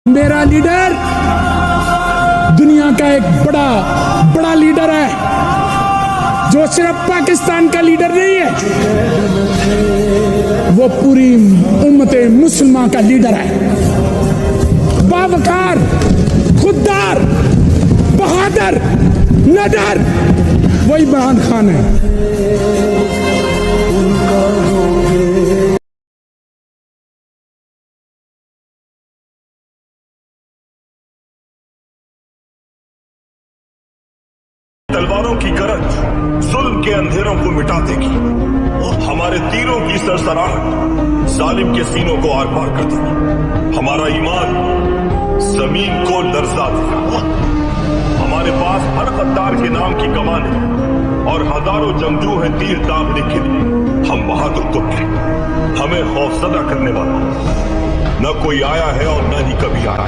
मेरा लीडर दुनिया का एक बड़ा लीडर है, जो सिर्फ पाकिस्तान का लीडर नहीं है, वो पूरी उम्मते मुसलमान का लीडर है। बावकार, खुददार, बहादुर, निडर, वही इमरान खान है। तलवारों की गरज जुल्म के अंधेरों को मिटा देगी और हमारे तीरों की सरसराहट जालिम के सीनों को आर पार कर देगी। हमारा ईमान जमीन को लर्जा देगा। हमारे पास हर गद्दार के नाम की कमान है और हजारों जंगजू हैं तीर दागने के लिए। हम बहादुर तुम हैं, हमें खौफजदा करने वाला न कोई आया है और न ही कभी आया।